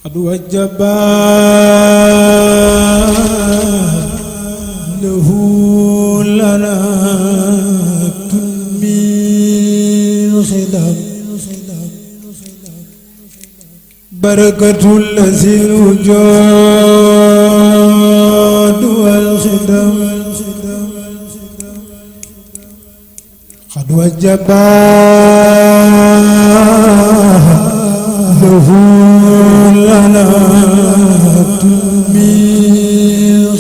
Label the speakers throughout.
Speaker 1: قد وجب له لنا تنمي خدم بركة الذي الوجود والخدم قد وجب له لنا تنمي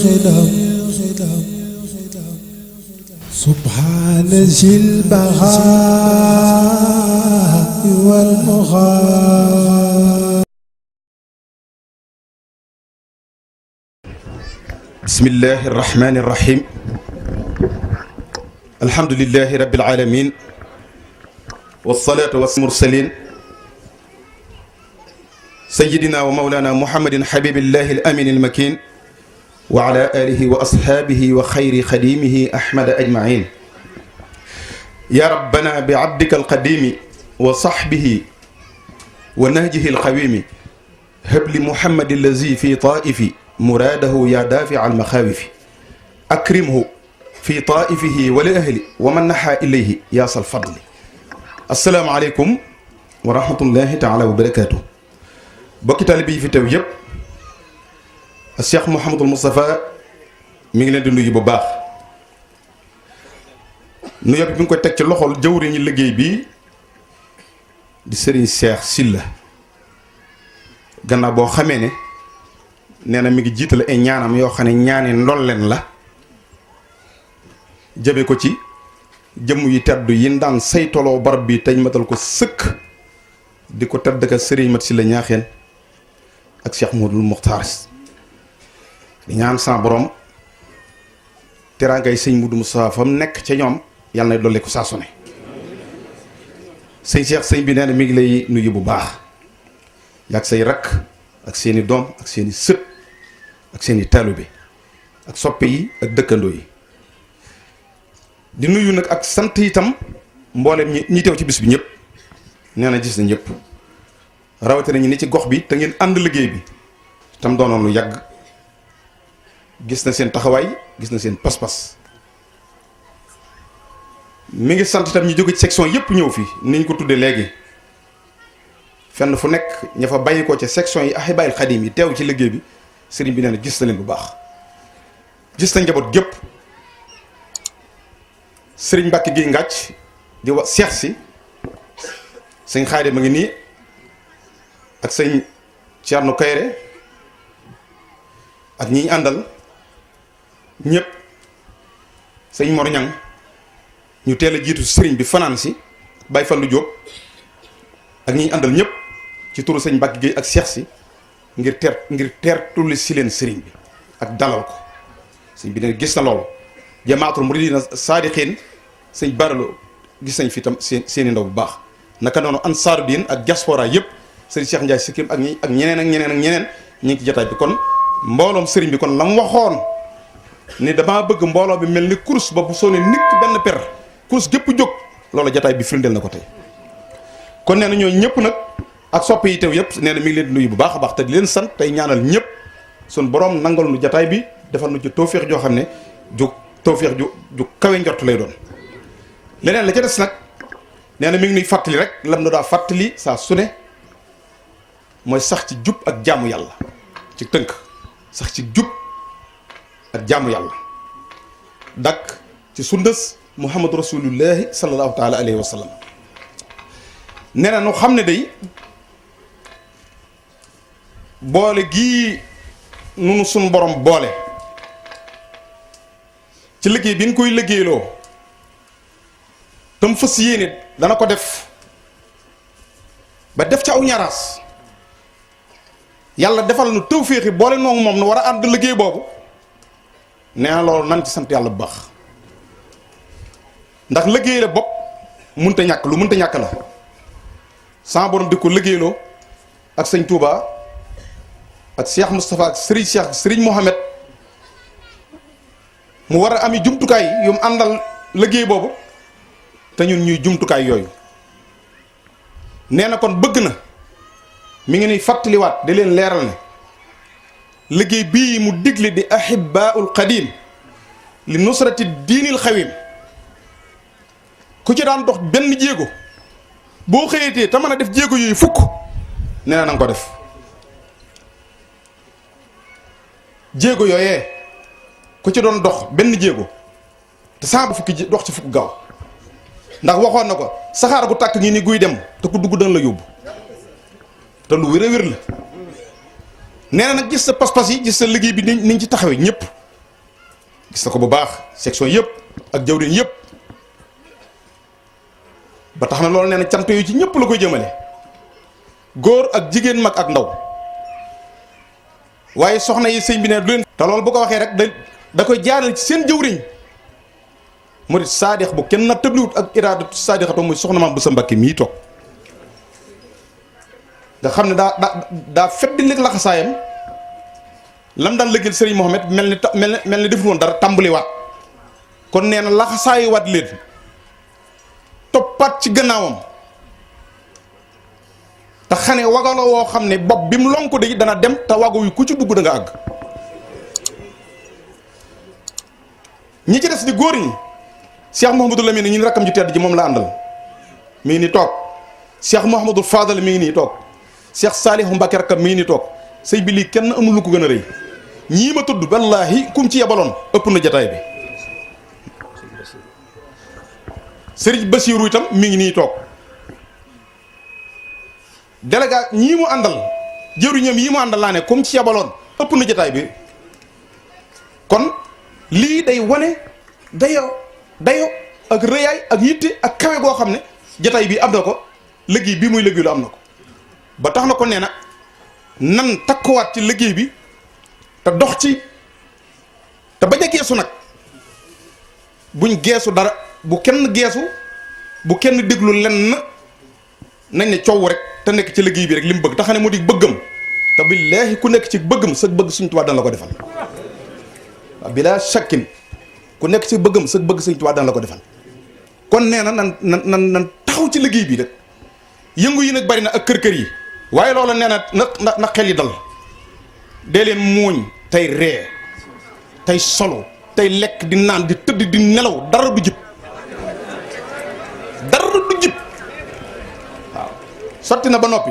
Speaker 1: خدم سبحان ذي البهاء والمغار.
Speaker 2: بسم الله الرحمن الرحيم. الحمد لله رب العالمين والصلاة والمرسلين سيدنا ومولانا محمد حبيب الله الأمين المكين وعلى آله وأصحابه وخير خديمه أحمد أجمعين. يا ربنا بعبدك القديم وصحبه ونهجه القويم هب لمحمد الذي في طائف مراده يا دافع المخاوف أكرمه في طائفه ولأهل ومن نحى إليه يا صل الفضل. السلام عليكم ورحمة الله تعالى وبركاته. bokki taalibe yi fi teew yëpp Cheikh Mouhamadul Moustapha mi ngi leen di nuyu bu baax nuyoo bi mi ngi koy teg ci loxol jëwriñu liggéey bi di Serigne Cheikh Sylla gannaaw boo xamee ne nee na mi ngi jiital ay ñaanam yoo xam ne ñaani ndolleen la jëme ko ci jëmm yi teddu yi daan saytoloo barab bi teñ matal ko sëkk di ko tedd ka Serigne Mat Sylla ñaaxeen ak Cheikh Modou Mokhtar di ñaan sa borom teraangay sëñ Modou Moustapha fa mu nekk ca ñoom yàlla na dolli ko saa su ne. sëñ Cheikh sëñ bi nee na mi ngi lay nuyu bu baax yaag say rakk ak seeni doom ak seeni sët ak seeni taalibe ak soppe yi ak dëkkandoo yi di nuyu nag ak sant itam mboolem ñi teew ci bis bi ñëpp nee na gis na ñëpp rawatina ñi ni ci gox bi te ngeen ànd liggéey bi tam doonoon lu yàgg gis na seen taxawaay gis na seen pas-pas mi ngi sant itam ñi jóge ci section yëpp ñëw fi niñ ko tuddee léegi fenn fu nekk ña fa bàyyi ko ca section yi Ahibaahil Xadim yi teew ci liggéey bi sëriñ bi nee na gis na leen bu baax gis na njaboot gépp sëriñ Mbàkke gi ngàcc di wax seex si sëñ Xaadim ma ngi nii ak sëñ Thierno Kayre ak ñi ñu àndal ñëpp sëñ Mor Ñang ñu teel a jiitu sëriñ bi fanaan si Baye Fallou Diop ak ñi ñu àndal ñëpp ci turu sëñ Mbacke Gueye ak Cheikh si ngir teertuli si leen sëriñ bi ak dalal ko sëñ bi ne gis na loolu jamaatul muridina saadiqin sëñ Baralo gis nañ fi tam seeni ndaw bu baax naka noonu ansaaru diin ak diaspora yëpp sëriñ Cheikh Ndiaye Sikkim ak ñeneen ak ñeneen ak ñeneen ñu ngi ci jotaay bi kon mbooloom sëriñ bi kon la mu waxoon ni damaa bëgg mbooloo bi mel ni course ba bu soo ne nikk benn per course gépp jóg loolu jotaay bi firndeel na ko tey kon nee na ñooñu ñëpp nag ak soppe yi teew yëpp nee na mi ngi leen di nuyu bu baax a baax te di leen sant tey ñaanal ñëpp sun borom nangal nu jotaay bi defal nu ci tawféex joo xam ne ju tawféex ju kawe njort lay doon leneen la ca des nag nee na mi ngi nuy fàttali rek lam na daa fàttali saa su ne mooy sax ci jub ak jaamu yàlla ci tënk sax ci jub ak jaamu yàlla dakk ci sundas muhammadu rasulullahi sallallahu taala alayhi wa sallam nee na nu xam ne day boole gii nunu suñ borom boole ci liggéey bi ñu koy liggéeyloo tam fas yéene dana ko def ba def ca aw ñaraas yàlla defal nu tawféexi boole noonu moom nu war a ànd liggéey boobu nee na loolu nan ci sant yàlla bu baax ndax liggéey la bopp munta ñàkk lu munta ñàkk la sama borom di ko liggéeyloo ak sëñ Touba ak Cheikh Moustapha ak Serigne Mohamed mu war a ami jumtukaay yu mu àndal liggéey boobu te ñun ñuy jumtukaay yooyu nee na kon bëgg na mi ngi nuy fàttaliwaat di leen leeral ne liggéey bii mu digle di ahibbaul qadim li nusrati diinil xawim ku ci daan dox benn jéego boo xëyatee te mën a def jéego yooyu fukk nee na nga ko def jéego yooyee ku ci doon dox benn jéego te saa bu fukki dox ci fukk gaaw ndax waxoon na ko saxaar gu tàkk ngi ni guy dem te ku dugg dana la yóbbu te lu wér a wér la nee na nag gis sa pas-pas yi gis sa liggéey bi niñ ci taxawee ñëpp gis na ko bu baax section yëpp ak jawriñ yëpp ba tax na loolu nee na cant yu ci ñëpp la koy jëmale góor ak jigéen mag ak ndaw waaye soxna yi sëñ bi ne du leen te loolu bu ko waxee rek da koy jaaral ci seen jëwriñ murit saadix bu kenn na tëbliwut ak iraadatu saadixato muy soxna maam bu sa Mbàkke mii toog nga xam ne daa feddi lig laxasaayam lam daan lëggeel Serigne Mohamed mel ni deful woon dara tàmbaliwaat kon nee na laxasaayiwaat leen toppaat ci gannaawam te xane wagalo woo xam ne bopp bi mu lonko de dana dem te wago yu ku ci dugg da nga àgg ñi ci des di góor ñi Cheikh Mouhamadou Lamine ñi rakkam ji tedd ji moom la àndal mi ngi nii toog Cheikh Mouhamadou Fadal mi ngi nii toog Cheikh Salihu Mbacke rakkam mi ngi nii toog sëy bi lii kenn amul lu ko gën a rëy ñii ma tudd wallaahi kum ci yebaloon ëpp na jataay bi Serigne Bassirou itam mi ngi nii toog délégat ñii mu àndal jëruñam yii mu àndal laa ne kum ci yebaloon ëpp na jataay bi kon lii day wane dayo ak rëyaay ak yitte ak kawe goo xam ne jataay bi am na ko liggéey bii muy liggéey lu am na ko ba tax na ko nee na nan takkuwaat ci liggéey bi te dox ci te bañ a geesu nag buñ geesu dara bu kenn geesu bu kenn déglu lenn nañ ne coow rek te nekk ci liggéey bi rek li mu bëgg te xam ne moo di bëggam te billaahi ku nekk ci bëggam sa bëgg Sëñ Tuubaa dana la ko defal waaw bilaa shakkin ku nekk ci bëggam sa bëgg Sëñ Tuubaa dana la ko defal kon nee na nan taxaw ci liggéey bi rek yëngu yi nag bari na ak kër yi waaye loola nee na xel yi dal dee leen muuñ tey ree tey solo tey lekk di naan di tëdd di nelaw dara du jib waaw sotti na ba noppi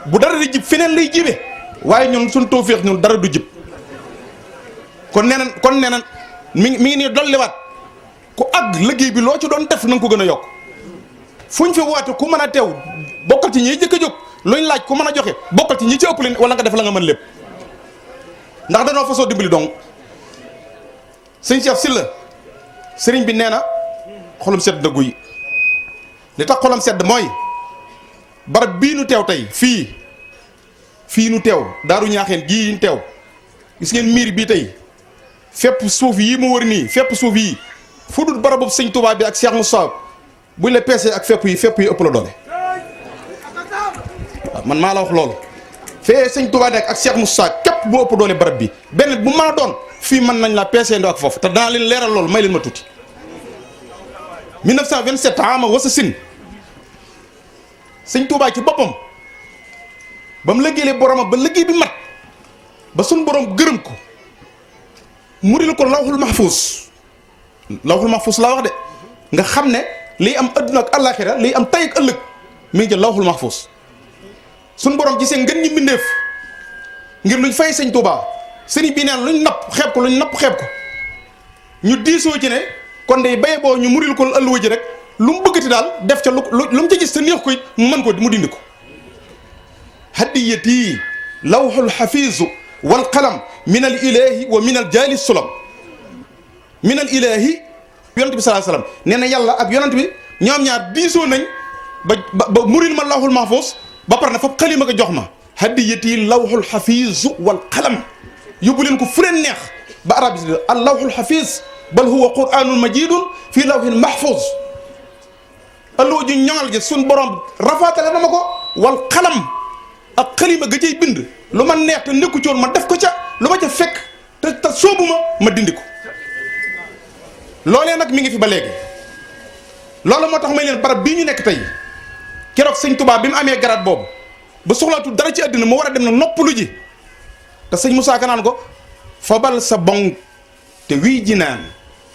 Speaker 2: bu dara di jib feneen lay jibe waaye ñun suñ tawfeex ñun dara du jib kon nee na mi ngi nii dolliwaat ku àgg liggéey bi loo ci doon def na nga ko gën a yokk fuñ fi woote ku mën a teew bokkal ci ñiy jëkk a jóg luñ laaj ku mën a joxe bokkal ci ñi ci ëpp leen wala nga def la nga mën lépp ndax danoo fasoo dimbali donc sëñ Cheikh Sylla sëriñ bi nee na xolam sedd na guy li tax xolam sedd mooy barab bii nu teew tey fii nu teew daaru ñaaxeen gii ñu teew gis ngeen miir bii tey fépp suuf yii mu wër nii fépp suuf yii fu dul barabu sëñ Touba bi ak Cheikh Moussa buñ la peesee ak fépp yi ëpp la doole waaw man maa la wax loolu fee sëñ Touba nekk ak Cheikh Moussa képp boo ëpp doole barab bi benn bu mën a doon fii mën nañ la peesee ndo ak foofu te danaa leen leeral loolu may leen ma tuuti 1927 ama wasasin sëñ Touba ci boppam ba mu liggéeyee boromam ba liggéey bi mat ba suñ borom gërëm ko muril ko lawhul mahfuus laa wax de nga xam ne liy am adduna ak àllaaxira liy am tay ak ëllëg mi ngi jël lawhul mahfuus suñ borom gisee ngeen ñi mbindeef ngir luñ fay sëñ Touba sëñ bi neen luñ napp xeeb ko ñu diisoo ci ne kon day baye boo ñu muril ko ëlluwa ji rek lu mu bëggati daal def ca lu mu ca gis te neex ko it mu mën ko mu dindi ko hadiyati lawhul hafiizu wal qalam min al ilahi wa min al jaali sulam min al ilahi yonent bi sallallahu alayhi wasallam nee na yàlla ak yonent bi ñoom ñaar diisoo nañ ba muril ma lawhul mahfuus ba pare na fab xalima ko jox ma hadiyati lawhul hafiizu wal qalam yóbbu leen ko fu leen neex ba arab yi al lawhul hafiiz bal huwa qur'anun majidun fii lawhin mahfuuz alluwa ju ñoŋal ji suñ borom rafaatale na ma ko wal qalam ak xalima ga cay bind lu ma neex te nekku ci woon ma def ko ca lu ma ca fekk te soobu ma dindi ko loolee nag mi ngi fi ba léegi loolu moo tax may leen barab bii ñu nekk tey keroog sëñ Touba bi mu amee garaat boobu ba soxlaatul dara ci àddina mu war a dem na noppalu ji te sëñ Moussa Ka naan ko fabal sa bon te wii ji naan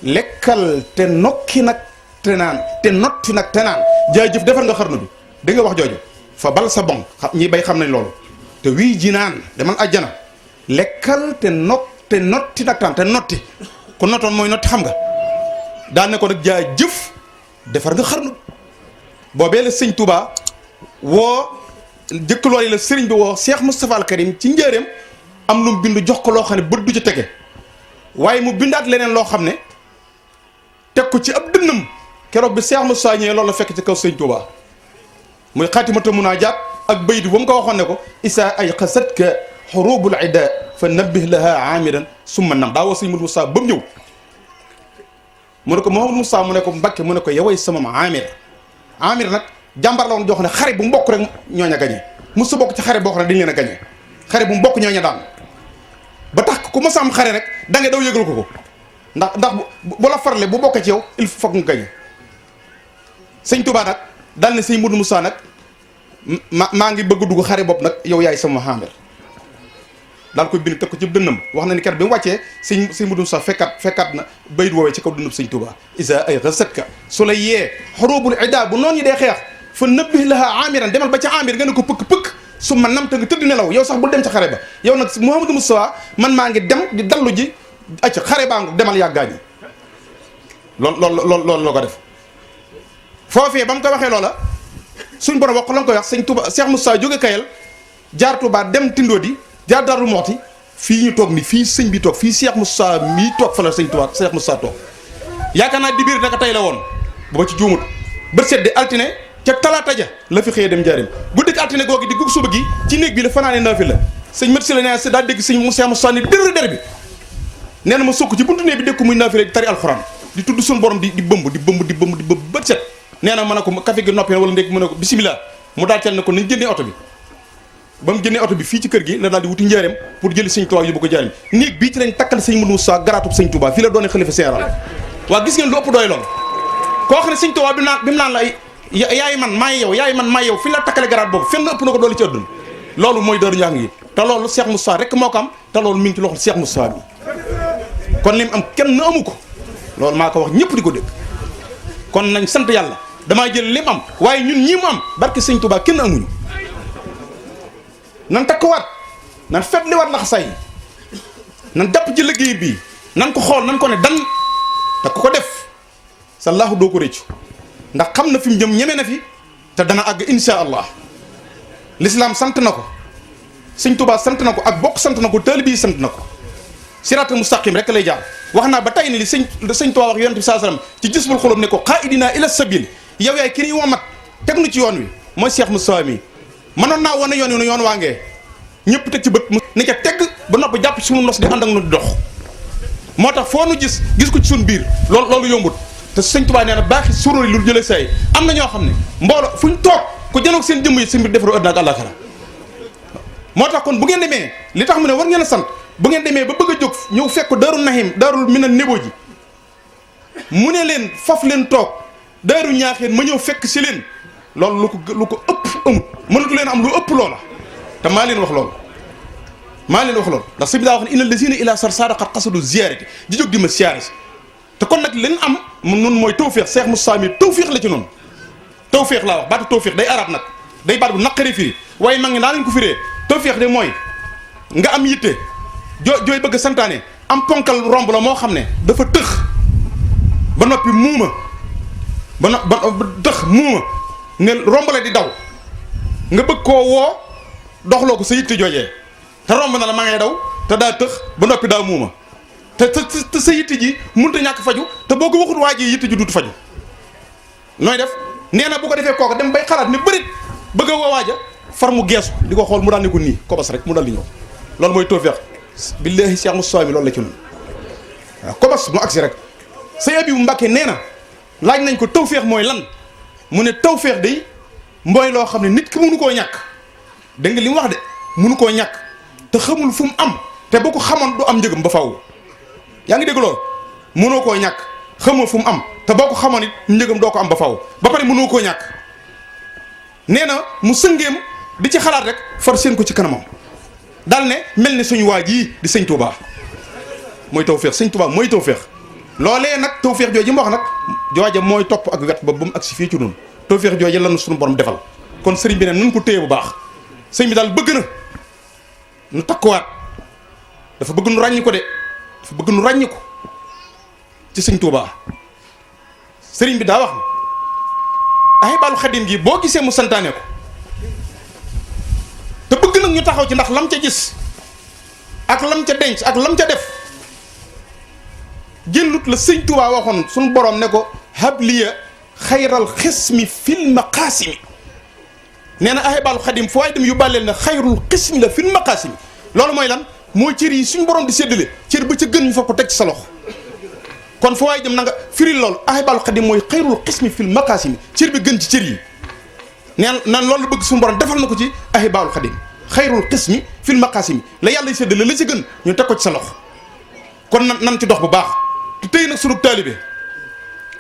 Speaker 2: lekkal te nokki nag te naan te notti nag te naan jaajëf defar nga xarnu bi da nga wax jooju fabal sa bon ñi bay xam nañ loolu te wii ji naan demal àjjana lekkal te notti nag te notti ku nottoon mooy notti xam nga daan ne ko nag jaajëf defar nga xarnu bi boobee la sëñ Touba woo jëkk loolu la sëriñ bi woo Cheikh Moustapha Al Karim ci njëreem am lu mu bind jox ko loo xam ne bët du ca tege waaye mu bindaat leneen loo xam ne teg ko ci ab dënnam keroog bi Cheikh Moustapha ñëwee loolu la fekk ci kaw sëñ Touba muy xaatimatu munaajaat ak bayit ba mu ko waxoon ne ko isaa ay xasatka xurubul ida fa nabbih laha amiran summa nam daa woo sëñ Moudou Moussa ba mu ñëw mu ne ko Mouhamadou Moussa mu ne ko Mbacke mu ne ko yoway sama amir amir nag jàmbar la woon joo xam ne xare bu mbokk rek ñooña gañe mosu bokk ci xare boo xam ne dañ leen a gañe xare bu mbokk ñooña daan ba tax ku mos a am xare rek da nga daw yëgal ko ndax bu la farle bu bokkee ci yow il faut nga gañe sëñ Touba nag daal ne sëñ Moudou Moussa nag maa ngi bëgg dugg xare bopp nag yow yaay sama amir daal koy bind teg ko ci dënnam wax na ni ker bi mu wàccee sëñ Moudou Moussa fekkaat na bayit woowee ci kaw dënnam sëñ Touba isa ay xasatka su la yee xorobul ida bu noonu ñi dee xeex fa nëbbih laha amiran demal ba ca amir nga ne ko pëkk su ma nam te nga tëdd nelaw yow sax bul dem ca xare ba yow nag Mouhamadou Moussa man maa ngi dem di dallu ji acca xare baa ngi demal yàggaañi loolu la ko def foofee ba mu ko waxee loola suñ borom wax la nga koy wax sëñ Touba Cheikh Moussa jóge Kayel jaar Touba dem Tindodi jaar Darou Mouhty fii ñu toog ni fii sëñ bi toog fii Cheikh Moussa mii toog fa la sëñ Touba Cheikh Moussa toog yaakaar naa dibir naka tey la woon bu ma ci juumut bët sedde altine ca talaata ja la fi xëyee dem njaarim guddik altine googi di gug suba gi ci néeg bi la fanaane naa fi la sëñ mat si la nee daa dégg sëñ Cheikh Moussa ni der bi nee na ma sukk ci buntu néeg bi dégg ko muy naa fi la di tari alxuraan di tudd suñu borom di bëmb bët set nee na ma ne ko café gi noppi na wala ndéeg mu ne ko bisimilah mu daal teel ne ko nañ jëndee oto bi ba mu jëndee oto bi fii ci kër gi la daal di wuti njaareem pour jëli sëñ Touba yóbbu ko njaareem néeg bii ci lañ takkal sëñ Moudou Moussa garaatub sëñ Touba fii la doone xalifa général waa gis ngeen lu ëpp doy lool koo xam ne sëñ Touba bi mu naan la yaay man maay yow fi la takkale garaat boobu fenn ëpp na ko doole ci àdduna loolu mooy Daaru Ñax ngi te loolu Cheikh Moussa rek moo ko am te loolu mi ngi ci loxol Cheikh Moussa bi kon lim am kenn amu ko loolu maa ko wax ñëpp di ko dégg kon nañ sant yàlla damaa jël lim am waaye ñun ñii mu am barke sëñ Touba kenn amuñu nan takkuwaat nan fetliwaat lax say nan jàpp ci liggéey bii nan ko xool nan ko ne dan te ku ko def sa laahu doo ko réccu ndax xam na fi mu jëm ñeme na fi te dana àgg insha allah l'islam sant na ko sëñ Touba sant na ko ak bokk sant na ko taalibe yi sant na ko siraatal mustaqim rek lay jaar wax naa ba tey ni li sëñ Touba wax yonent bi saa sallam ci jisbul xulub ne ko qaa'idina ila sabil yow yaay ki ni womat teg nu ci yoon wi mooy Cheikh Moussa mi mënoon naa wane yoon wi ne yoon waa ngee ñëpp teg ci bët mu ne ca tegg ba noppi jàpp ci sunu nos di ànd ak nu di dox moo tax foo nu gis ko ci suñu biir loolu yombut te sëñ Touba nee na baaxi surori lu jëlee say am na ñoo xam ne mbooloo fu ñu toog ku jënoog seen jëmm yi seen mbir defaru àddina ak àllaaxira moo tax kon bu ngeen demee li tax mu ne war ngeen a sant bu ngeen demee ba bëgg a jóg ñëw fekk ko Daaru Nahim daarul mina nebo ji mu ne leen faf leen toog Daaru Ñaaxeen ma ñëw fekk si leen loolu lu ko ëpp amut mënatu leen am lu ëpp loola te maa leen wax loolu ndax sëñ bi daa wax ne inna lazina ila sarsara qad qasadu ziyaarati di jóg di ma siyaare si te kon nag leen am nun mooy tawféex Cheikh Moussa mi tawféex la ci noonu tawféex laa wax baatu tawféex day arab nag day baat bu naqari firi waaye mag ngi naa leen ko firee tawféex de mooy nga am yitte jooy bëgg santaane am ponkal romb la moo xam ne dafa tëx ba noppi muuma ba tëx muuma ne romb la di daw nga bëgg koo woo doxloo ko sa yitte joojee te romb na la ma ngay daw te daa tëx ba noppi daa muuma te sa yitte ji mënut a ñàkk faju te boo ko waxut waa ji yitte ji duutu faju nooy def nee na bu ko defee kooku dem bay xalaat ni bërit bëgg a woo waaja far mu geesu di ko xool mu daal ni ko nii kobas rek mu daal di ñëw loolu mooy tawfeex billaahi Cheikh Moussa mi loolu la ci noonu waaw kobas mu agsi rek sëñ Abibu Mbàkke nee na laaj nañ ko tawfeex mooy lan mu ne tawfeex day mbooy loo xam ne nit ki mënu koo ñàkk dégg nga li mu wax de mënu koo ñàkk te xamul fu mu am te bu ko xamoon du am njëgam ba faaw yaa ngi dégg loolu mënoo koo ñàkk xamoo fu mu am te boo ko xamoon it njëgam doo ko am ba faaw ba pare mënoo koo ñàkk nee na mu sëngeem di ci xalaat rek far seen ko ci kanamam daal ne mel ni suñu waa jii di sëñ Touba mooy tawféex sëñ Touba mooy tawféex loolee nag tawféex jooju mu wax nag jooja mooy topp ak wet ba mu agsi fii ci noonu tawféex jooju la nu suñu borom defal kon sëriñ bi ne nun ko téye bu baax sëñ bi daal bëgg na nu takkuwaat dafa bëgg nu ràññi ko de dafa bëgg nu ràññi ko ci sëñ Touba sëriñ bi daa wax ne Ahibahil Khadim gi boo gisee mu santaane ko te bëgg nag ñu taxaw ci ndax lam ca gis ak lam ca denc ak lam ca def génnut la sëñ Touba waxoon suñu borom ne ko habliya xayral xismi fil maqaasimi nee na Ahibahil Khadim fu waay dem yu bàlleel ne xayrul xismi la fil maqaasimi loolu mooy lan mooy cër yi suñu borom di séddale cër ba ca gën ñu fa ko teg ci sa loxo kon fu waay dem na nga firil loolu Ahibahil Khadim mooy xayrul xismi fil maqaasimi cër bi gën ci cër yi neen nan loolu bëgg suñu borom defal na ko ci Ahibahil Khadim xayrul xismi fil maqaasimi la yàlla séddale la ci gën ñu teg ko ci sa loxo kon nan ci dox bu baax te tey nag sunu taalibe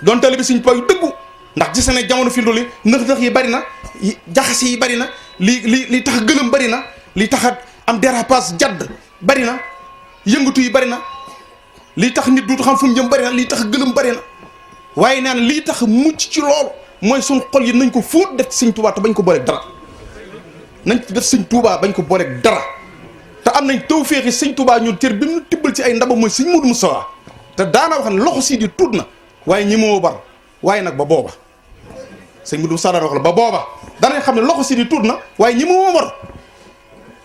Speaker 2: doon taalibe Sëñ Tuubaa yu dëggu ndax gis na ne jamono fi ndoli nëx-nëx yi bari na jaxase yi bari na li tax a gëlëm bari na li tax a am dérapage jadd bari na yëngatu yi bari na lii tax nit duutu xam fu mu jëm bari na lii tax a gëlëm bari na waaye nee na lii tax mucc ci loolu mooy suñ xol yi nañ ko fóot def ci Sëñ Tuubaa te bañ ko booleeg dara nañ ci def Sëñ Tuubaa bañ ko booleeg dara te am nañ tawféexi Sëñ Tuubaa ñun cër bi mu tibbal ci ay ndaba mooy Sëñ Moodu Mustafaa te daana wax ne loxo sii di tuut na waaye ñi moo bar waaye nag ba booba Sëñ Moodu Mustafaa daan wax la ba booba danañ xam ne loxo sii di tuut na waaye ñi moo bar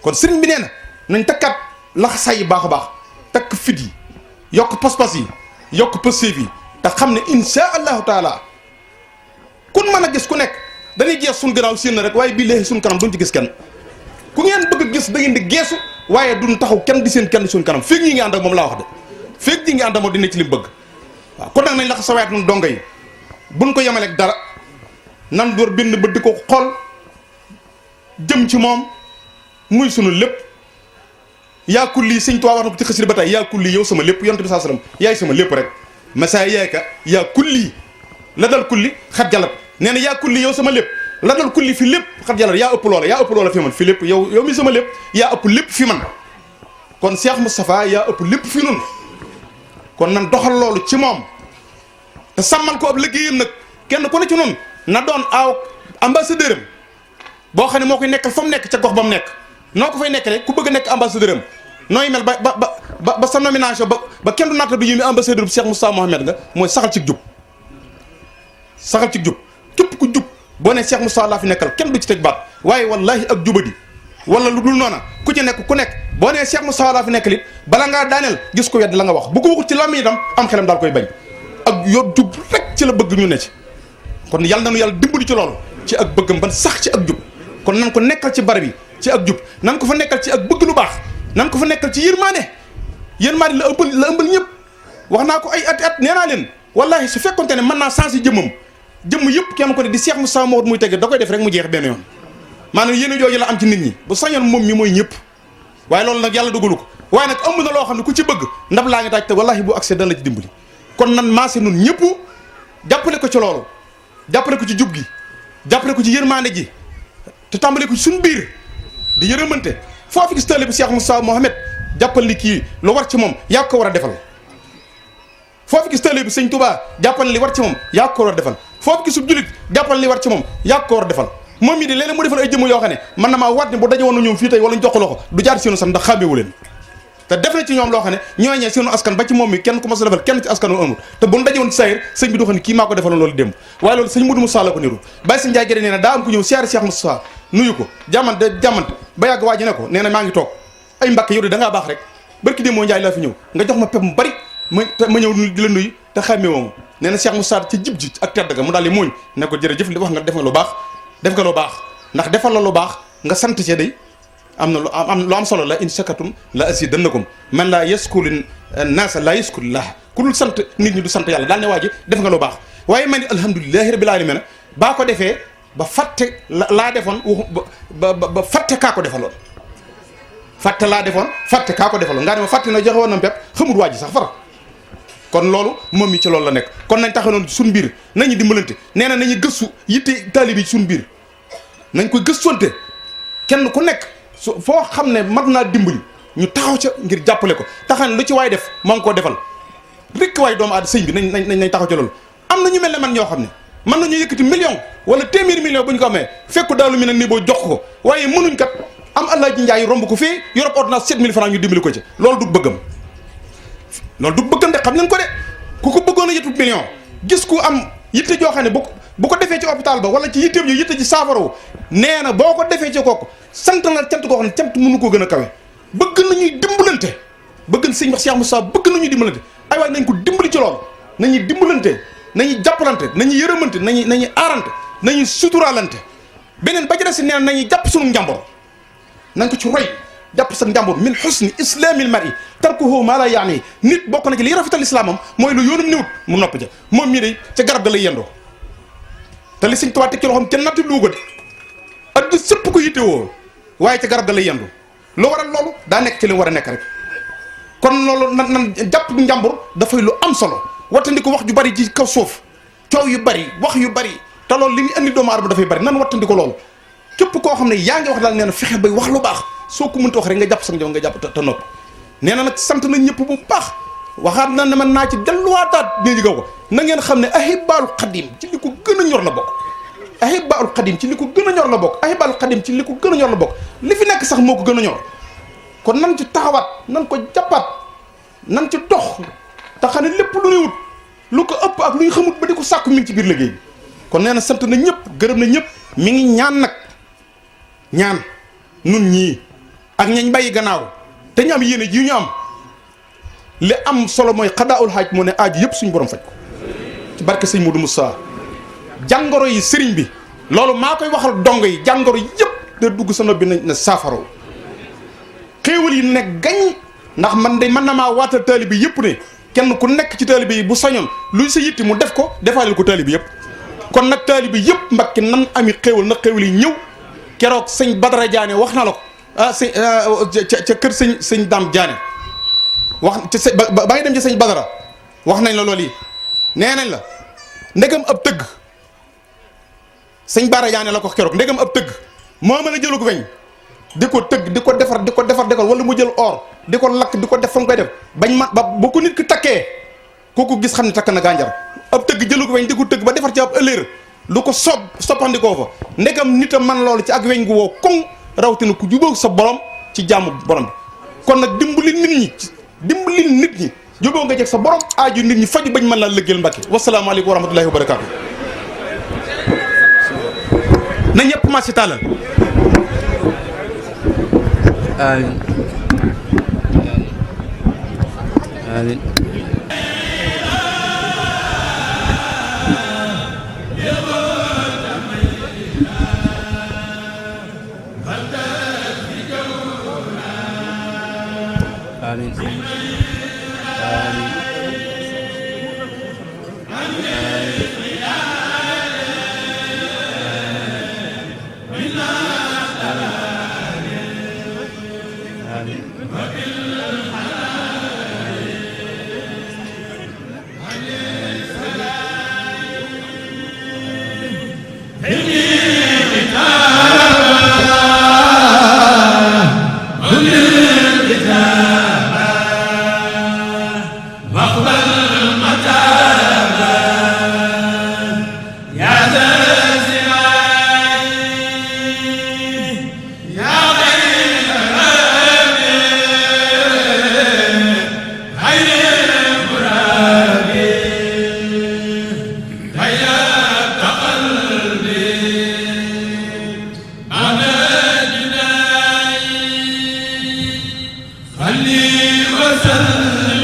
Speaker 2: kon sëriñ bi nee na nañ takkaat laxasaay yi baax a baax takk fit yi yokk pas-pas yi yokk pëseef yi te xam ne insha allahu taala kun mën a gis ku nekk dañuy gees suñ gannaaw séen na rek waaye bii léegi suñ kanam duñ ci gis kenn ku ngeen bëgg a gis da ngeen di geesu waaye duñ taxaw kenn di seen kenn suñ kanam féeg ñi ngi ànd ak moom laa wax de féeg ñi ngi ànd ak moom dina ci li mu bëgg waaw kon nag nañ laxa sawaat nun donga yi buñ ko yemaleeg dara nan door bind ba di ko xool jëm ci moom muy sunu lépp yaa kulli Sëñ Tuubaa wax na ko ci xasida ba tey yaa kulli yow sama lépp yonent bi saa sallam yaay sama lépp rek masa yaayka yaa kulli la dal kulli xat jalat nee na yaa kulli yow sama lépp la dal kulli fi lépp xat jalat yaa ëpp loola fi man fi lépp yow mi sama lépp yaa ëpp lépp fi man kon Cheikh Moustapha yaa ëpp lépp fi nun kon nan doxal loolu ci moom te sàmmal ko ab liggéeyam nag kenn ku ne ci noonu na doon aw ambassadeur am boo xam ne moo koy nekkal fa mu nekk ca gox ba mu nekk noo ko fay nekk rek ku bëgg a nekk ambassadeur am nooy mel ba sa nomination ba kenn du naata du ñu mi ambassadeur bu Cheikh Moustapha Mohamed nga mooy saxal ci jub saxal ci jub képp ku jub boo ne Cheikh Moustapha laa fi nekkal kenn du ci teg baat waaye wallahi ak jubadi wala lu dul noona ku ci nekk ku nekk boo nee Cheikh Moustapha laa fi nekkal it bala ngaa daaneel gis ko wedd la nga wax bu ko waxut ci lam itam am xelam daal koy bañ ak yor jub rek ci la bëgg ñu ne ci kon yàlla na nu yàlla dimbali ci loolu ci ak bëggam ban sax ci ak jub kon nan ko nekkal ci barab yi ci ak jub nan ko fa nekkal ci ak bëgg lu baax nan ko fa nekkal ci yërmaane la ëmbal ñëpp wax naa ko ay at nee naa leen wallahi su fekkonte ne mën naa sens jëmmam jëmm yëpp kenn ko ne di Cheikh Moustapha Mawud muy tege da koy def rek mu jeex benn yoon maanaam yéen jooju la am ci nit ñi bu sañoon moom mi mooy ñëpp waaye loolu nag yàlla dugalu ko waaye nag ëmb na loo xam ne ku ci bëgg ndab laa ngi taaj te wallahi bu accès dana la ci dimbali kon nan maase nun ñëpp jàppale ko ci loolu jàppale ko ci jub gi jàppale ko ci yërmaande ji te tàmbale ko ci suñ biir di yërëmante foofu gis taalibe bi Cheikh Moustapha Mohamed jàppal ni kii lu war ci moom yaa ko war a defal foofu gis taalibe bi Sëñ Touba jàppal li war ci moom yaa ko war a defal foofu gisub julit jàppal li war ci moom yaa ko war a defal moom mii de léeg-léeg mu defal ay jëmm yoo xam ne man na maa waat ne bu daje woon na ñoom fii tey wala ñu jox ko loxo du jaar seenu sax ndax xàmmeewu leen te def na ci ñoom loo xam ne ñooñee seenu askan ba ci moom mi kenn ku ma sa defal kenn ci askan wu amul te bu ñu daje woon ci sayir sëñ bi du xam ne kii maa ko defaloon loolu démb waaye loolu sëñ Modou Moussa la ko niru bàyyi sëñ Njaay Gede nee na daa am ku ñëw siyaare Cheikh Moustapha nuyu ko jàmmante ba yàgg waa ji ne ko nee na maa ngi toog ay mbàkke yow de da ngaa baax rek barki dé moo Njaay laa fi ñëw nga jox ma pep mu bari ma ñëw di la nuyu te xàmmee woo nee na Cheikh Moustapha ci jib ji ak tedd ga mu daal di muuñ ne ko jërëjëf li wax nga def nga lu baax def nga lu baax ndax defal la lu baax nga sant ci day am na lu am solo la in shakatum la azidannakum man laa yaskuru naasa laa yaskurillah ku dul sant nit ñi du sant yàlla daal ne waa ji def nga lu baax waaye man ni alhamdulilahi rabbil alamin baa ko defee ba fàtte laa defoon ba fàtte kaa ko defaloon fàtte laa defoon fàtte kaa ko defaloon ngaa ne ma fàtte na joxe woon na pepp xamul waa ji sax fara kon loolu moom mi ci loolu la nekk kon nañ taxanoon suñ biir nañu dimbalante nee na nañu gëstu yitte taalibe yi suñ biir nañ koy gëstoonte kenn ku nekk su foo xam ne mat naa dimbali ñu taxaw ca ngir jàppale ko taxan lu ci waay def maa ngi koo defal rek waay doomu aada sëñ bi nañ taxaw ca loolu. am na ñu mel ne man ñoo xam ne mën nañu yëkkati million wala téeméeri million bu ñu ko amee fekku daalu mi ne nii boo jox ko waaye mënuñ kat am Alaaji Njaay romb ko fii Europe ordonnance 7000 francs ñu dimbali ko ci loolu du bëggam de xam leen ko de ku ko bëggoon a yëtut million gis ku am yitte joo xam ne bu ko defee ci hôpital ba wala ci yitteem ñu yitte ci saafarawu nee na boo ko defee ci kooku sant na cant koo xam ne cant mënu koo gën a kawe bëgg nañuy dimbalante bëgg sëñ wax Cheikh Moussa bëgg nañuy dimbalante ay waay nañ ko dimbali ci loolu nañuy dimbalante nañuy jàppalante nañuy yërëmante nañuy aarante nañuy suturaalante beneen ba ci des si nee na nañuy jàpp sunu njàmbur nañ ko ci roy jàpp sa njàmbur min husni islamil mar'i tarkuhu ma la yaani nit bokk na ci liy rafetal islaamam mooy lu yoonum niwut mu nopp ja moom mii de ca garab ga lay yendoo te li Sëñ Tuubaa teg ci loxoom kenn natti luuga de addu sëpp ko yitte woo waaye ca garab ga lay yendu lu waral loolu daa nekk ci li mu war a nekk rek kon loolu nan jàpp njàmbur dafay lu am solo wattandi ko wax ju bari ci kaw suuf coow yu bari wax yu bari te loolu li ñu andi doomu aadama dafay bari nan wattandi ko loolu képp koo xam ne yaa ngi wax daal nee na fexe bay wax lu baax soo ko mënta wax rek nga jàpp sa njàmbur nga jàpp te noppi nee na nag sant na ñëpp bu baax waxaat na ne man naa ci delluwaataat ne jigaw ko na ngeen xam ne ahibaalu xadim ci li ko gën a ñor la bokk ahibaalu xadim ci li ko gën a ñor la bokk ahibaalu xadim ci li ko gën a ñor la bokk li fi nekk sax moo ko gën a ñor kon nan ci taxawaat nan ko jàppaat nan ci dox te xam ne lépp lu ñuy wut lu ko ëpp ak lu ñu xamut ba di ko sàkku mi ngi ci biir liggéey bi kon nee na sant na ñëpp gërëm na ñëpp mi ngi ñaan nag ñaan nun ñii ak ñañ bàyyi gannaaw te ñu am yéene ji ñu am li am solo mooy xadaawul xaaj moo ne aaju yëpp suñu borom faj ko ci barke sëñ Modou Moussa jàngoro yi sëriñ bi loolu maa koy waxal dongo yi jàngoro yëpp da dugg sa nopp bi nañ ne saafaro xéewal yi ne gañ ndax man de mën na maa waatal taalibe bi yëpp ne kenn ku nekk ci taalibe yi bu sañoon luy sa yitti mu def ko defaaleel ko taalibe bi yëpp kon nag taalibe bi yëpp Mbàkke nan ami xéewal na xéewal yi ñëw keroog sëñ Badara Diané wax na la ko ca kër sëñ Dame Diané wax ci ba ngay dem ci sëñ Badara wax nañ la loolu yi nee nañ la ndegam ab tëgg sëñ Bara Diané la ko keroog ndegam ab tëgg moo mën a jëlug weñ di ko tëgg di ko defar wala mu jël or di ko lakk di ko def fa mu koy def bañ ma ba bu ko nit ki takkee kooku gis xam ne takk na gànjar ab tëgg jëlug weñ di ko tëgg ba defar ci ab ëllëer lu ko soppandikoo fa ndegam nit a man loolu ci ak weñ gu woo koŋ rawatina ku jubóog sa borom ci jaamu borom bi kon nag dimbali nit ñi jubóo nga jeg sa borom aaju nit ñi faju bañ mën laa lëggeel Mbàkke wasalaamaaleykum wa rahmatullahi wa barakaatu na ñëpp ma si tàllal
Speaker 3: amiin amiin amiin
Speaker 1: Ali wa sallam